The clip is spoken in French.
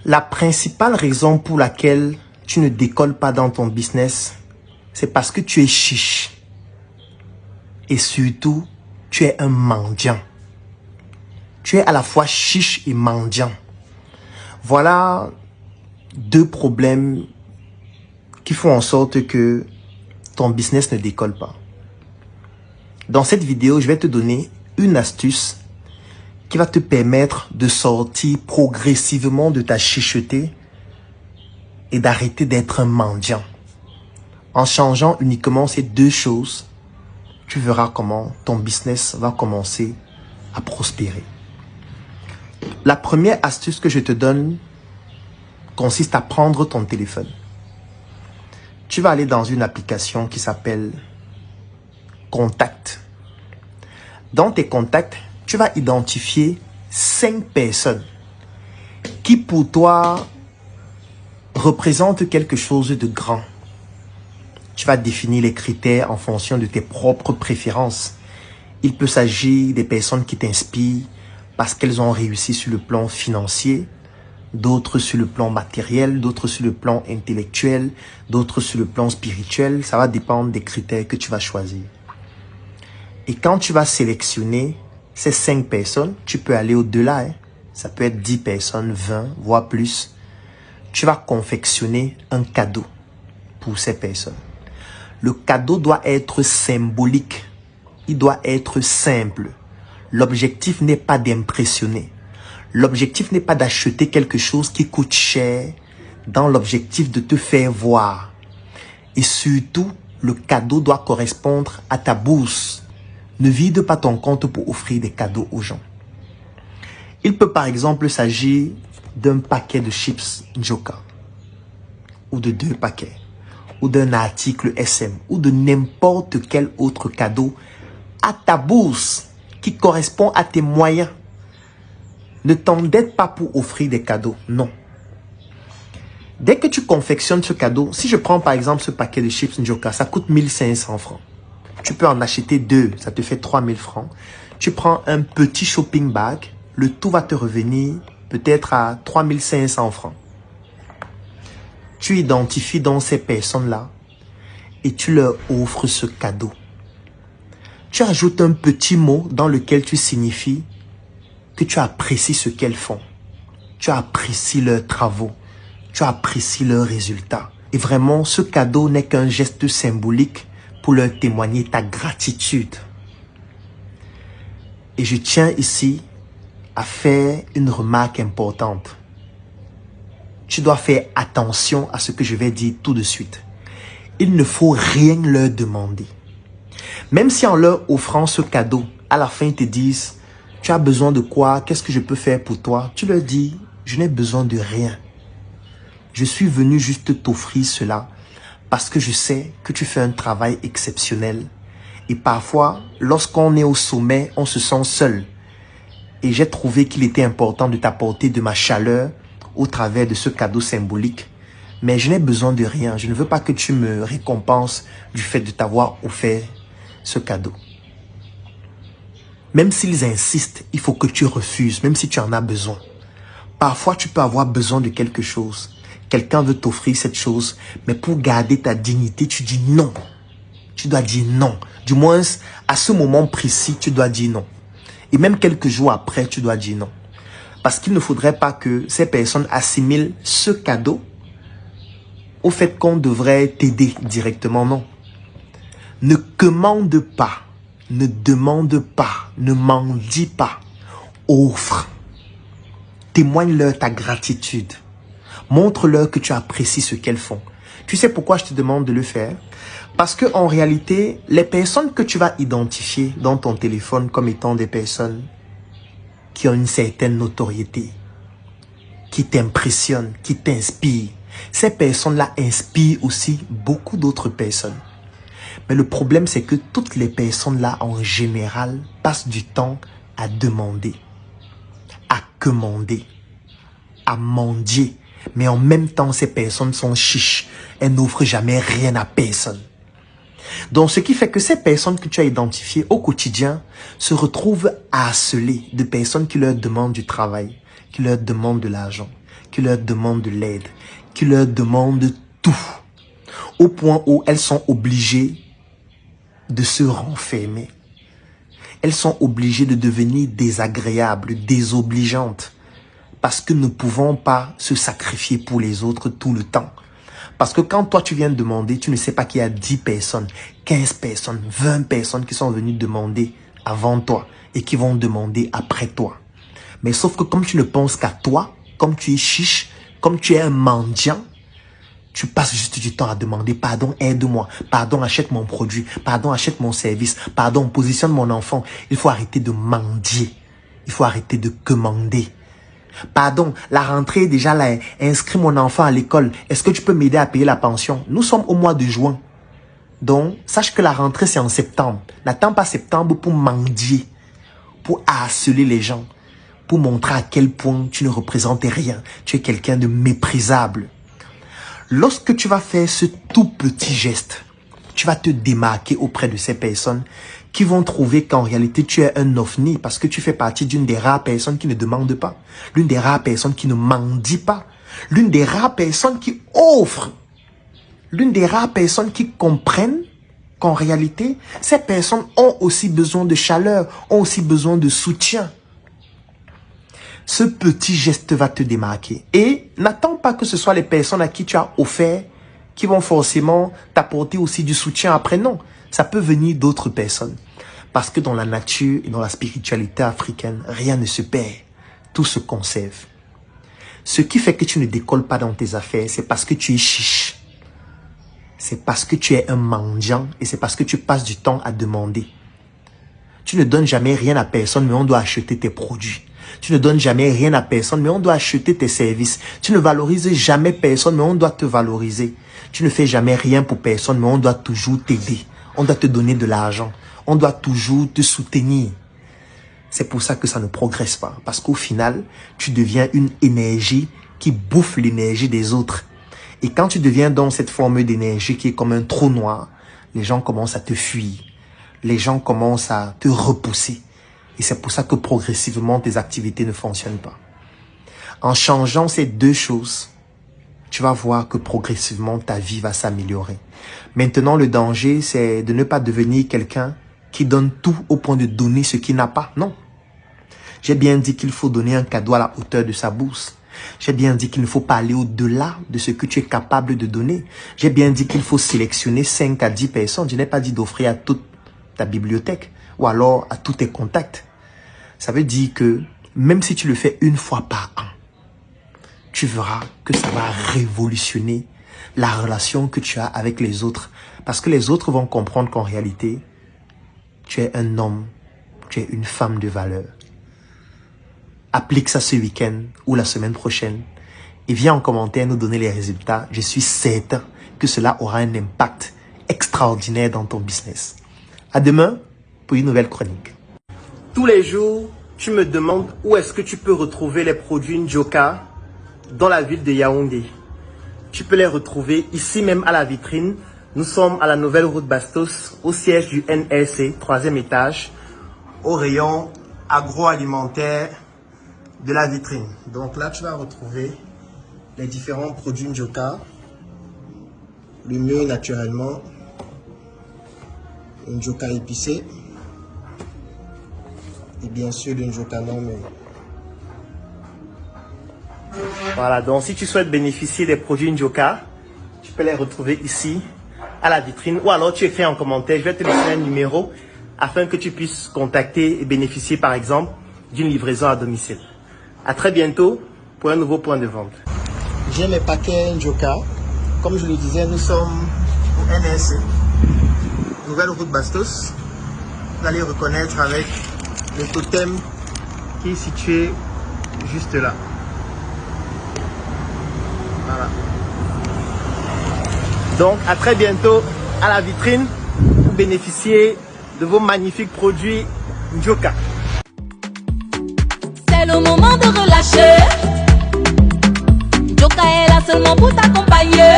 La principale raison pour laquelle tu ne décolles pas dans ton business, c'est parce que tu es chiche. Et surtout, tu es un mendiant. Tu es à la fois chiche et mendiant. Voilà deux problèmes qui font en sorte que ton business ne décolle pas. Dans cette vidéo, je vais te donner une astuce qui va te permettre de sortir progressivement de ta chicheté et d'arrêter d'être un mendiant. En changeant uniquement ces deux choses, tu verras comment ton business va commencer à prospérer. La première astuce que je te donne consiste à prendre ton téléphone. Tu vas aller dans une application qui s'appelle Contact. Dans tes contacts, tu vas identifier 5 personnes qui pour toi représentent quelque chose de grand. Tu vas définir les critères en fonction de tes propres préférences. Il peut s'agir des personnes qui t'inspirent parce qu'elles ont réussi sur le plan financier, d'autres sur le plan matériel, d'autres sur le plan intellectuel, d'autres sur le plan spirituel. Ça va dépendre des critères que tu vas choisir. Et quand tu vas sélectionner ces 5 personnes, tu peux aller au-delà. Ça peut être 10 personnes, 20, voire plus. Tu vas confectionner un cadeau pour ces personnes. Le cadeau doit être symbolique. Il doit être simple. L'objectif n'est pas d'impressionner. L'objectif n'est pas d'acheter quelque chose qui coûte cher dans l'objectif de te faire voir. Et surtout, le cadeau doit correspondre à ta bourse. Ne vide pas ton compte pour offrir des cadeaux aux gens. Il peut par exemple s'agir d'un paquet de chips Njoka, ou de 2 paquets, ou d'un article SM, ou de n'importe quel autre cadeau à ta bourse qui correspond à tes moyens. Ne t'endette pas pour offrir des cadeaux, non. Dès que tu confectionnes ce cadeau, si je prends par exemple ce paquet de chips Njoka, ça coûte 1500 francs. Tu peux en acheter 2, ça te fait 3000 francs. Tu prends un petit shopping bag, le tout va te revenir peut-être à 3500 francs. Tu identifies donc ces personnes-là et tu leur offres ce cadeau. Tu ajoutes un petit mot dans lequel tu signifies que tu apprécies ce qu'elles font. Tu apprécies leurs travaux. Tu apprécies leurs résultats. Et vraiment, ce cadeau n'est qu'un geste symbolique pour leur témoigner ta gratitude. Et je tiens ici à faire une remarque importante. Tu dois faire attention à ce que je vais dire tout de suite. Il ne faut rien leur demander. Même si en leur offrant ce cadeau, à la fin ils te disent « Tu as besoin de quoi? Qu'est-ce que je peux faire pour toi ?» Tu leur dis « Je n'ai besoin de rien. Je suis venu juste t'offrir cela parce que je sais que tu fais un travail exceptionnel. Et parfois, lorsqu'on est au sommet, on se sent seul. Et j'ai trouvé qu'il était important de t'apporter de ma chaleur au travers de ce cadeau symbolique. Mais je n'ai besoin de rien. Je ne veux pas que tu me récompenses du fait de t'avoir offert ce cadeau. » Même s'ils insistent, il faut que tu refuses, même si tu en as besoin. Parfois, tu peux avoir besoin de quelque chose. Quelqu'un veut t'offrir cette chose, mais pour garder ta dignité, tu dis non. Tu dois dire non. Du moins, à ce moment précis, tu dois dire non. Et même quelques jours après, tu dois dire non. Parce qu'il ne faudrait pas que ces personnes assimilent ce cadeau au fait qu'on devrait t'aider directement, non. Ne commande pas, ne demande pas, ne mendie pas, offre. Témoigne-leur ta gratitude. Montre-leur que tu apprécies ce qu'elles font. Tu sais pourquoi je te demande de le faire? Parce que en réalité, les personnes que tu vas identifier dans ton téléphone comme étant des personnes qui ont une certaine notoriété, qui t'impressionnent, qui t'inspirent, ces personnes-là inspirent aussi beaucoup d'autres personnes. Mais le problème, c'est que toutes les personnes-là, en général, passent du temps à demander, à commander, à mendier. Mais en même temps, ces personnes sont chiches. Elles n'offrent jamais rien à personne. Donc, ce qui fait que ces personnes que tu as identifiées au quotidien se retrouvent harcelées de personnes qui leur demandent du travail, qui leur demandent de l'argent, qui leur demandent de l'aide, qui leur demandent tout, au point où elles sont obligées de se renfermer. Elles sont obligées de devenir désagréables, désobligeantes, parce que ne pouvons pas se sacrifier pour les autres tout le temps. Parce que quand toi tu viens demander, tu ne sais pas qu'il y a 10 personnes, 15 personnes, 20 personnes qui sont venues demander avant toi et qui vont demander après toi. Mais sauf que comme tu ne penses qu'à toi, comme tu es chiche, comme tu es un mendiant, tu passes juste du temps à demander, pardon, aide-moi, pardon, achète mon produit, pardon, achète mon service, pardon, positionne mon enfant. Il faut arrêter de mendier, il faut arrêter de commander. Pardon, la rentrée est déjà là, inscris mon enfant à l'école, est-ce que tu peux m'aider à payer la pension? Nous sommes au mois de juin, donc sache que la rentrée c'est en septembre. N'attends pas septembre pour mendier, pour harceler les gens, pour montrer à quel point tu ne représentes rien, tu es quelqu'un de méprisable. Lorsque tu vas faire ce tout petit geste, tu vas te démarquer auprès de ces personnes qui vont trouver qu'en réalité tu es un ovni parce que tu fais partie d'une des rares personnes qui ne demandent pas, l'une des rares personnes qui ne mendient pas, l'une des rares personnes qui offrent, l'une des rares personnes qui comprennent qu'en réalité, ces personnes ont aussi besoin de chaleur, ont aussi besoin de soutien. Ce petit geste va te démarquer. Et n'attends pas que ce soit les personnes à qui tu as offert qui vont forcément t'apporter aussi du soutien après. Non, ça peut venir d'autres personnes. Parce que dans la nature et dans la spiritualité africaine, rien ne se perd. Tout se conserve. Ce qui fait que tu ne décolles pas dans tes affaires, c'est parce que tu es chiche. C'est parce que tu es un mendiant et c'est parce que tu passes du temps à demander. Tu ne donnes jamais rien à personne, mais on doit acheter tes produits. Tu ne donnes jamais rien à personne, mais on doit acheter tes services. Tu ne valorises jamais personne, mais on doit te valoriser. Tu ne fais jamais rien pour personne, mais on doit toujours t'aider. On doit te donner de l'argent. On doit toujours te soutenir. C'est pour ça que ça ne progresse pas. Parce qu'au final, tu deviens une énergie qui bouffe l'énergie des autres. Et quand tu deviens dans cette forme d'énergie qui est comme un trou noir, les gens commencent à te fuir. Les gens commencent à te repousser. Et c'est pour ça que progressivement, tes activités ne fonctionnent pas. En changeant ces deux choses, tu vas voir que progressivement, ta vie va s'améliorer. Maintenant, le danger, c'est de ne pas devenir quelqu'un qui donne tout au point de donner ce qu'il n'a pas. Non. J'ai bien dit qu'il faut donner un cadeau à la hauteur de sa bourse. J'ai bien dit qu'il ne faut pas aller au-delà de ce que tu es capable de donner. J'ai bien dit qu'il faut sélectionner 5 à 10 personnes. Je n'ai pas dit d'offrir à toute ta bibliothèque ou alors à tous tes contacts. Ça veut dire que même si tu le fais une fois par an, tu verras que ça va révolutionner la relation que tu as avec les autres. Parce que les autres vont comprendre qu'en réalité, tu es un homme, tu es une femme de valeur. Applique ça ce week-end ou la semaine prochaine et viens en commentaire nous donner les résultats. Je suis certain que cela aura un impact extraordinaire dans ton business. À demain pour une nouvelle chronique. Tous les jours, tu me demandes où est-ce que tu peux retrouver les produits Njoka dans la ville de Yaoundé. Tu peux les retrouver ici même à la vitrine. Nous sommes à la nouvelle route Bastos, au siège du NRC, 3e étage, au rayon agroalimentaire de la vitrine. Donc là, tu vas retrouver les différents produits Njoka. Le mieux, naturellement, le Njoka épicé. Et bien sûr, le Njoka non mais... Voilà, donc si tu souhaites bénéficier des produits Njoka, tu peux les retrouver ici, à la vitrine. Ou alors tu écris en commentaire, je vais te laisser un numéro afin que tu puisses contacter et bénéficier par exemple d'une livraison à domicile. À très bientôt pour un nouveau point de vente. J'ai mes paquets Njoka. Comme je le disais, nous sommes au NSC, nouvelle route Bastos. Vous allez reconnaître avec le totem qui est situé juste là. Voilà. Donc à très bientôt à la vitrine pour bénéficier de vos magnifiques produits Njoka. C'est le moment de relâcher. Njoka est là seulement pour t'accompagner.